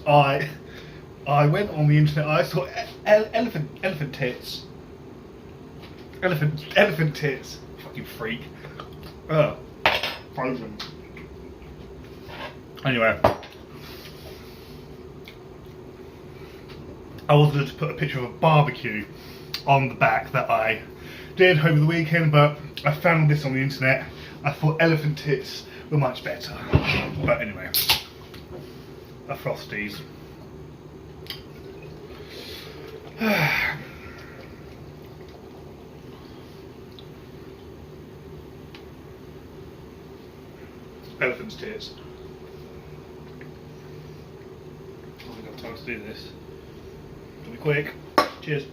I went on the internet. I saw elephant tits. Elephant tits. Fucking freak. Frozen. Anyway, I wanted to put a picture of a barbecue on the back that I did over the weekend, but I found this on the internet. I thought elephant tits were much better. But anyway, a Frosties. Elephant's tits. I haven't got time to do this. It'll be quick. Cheers.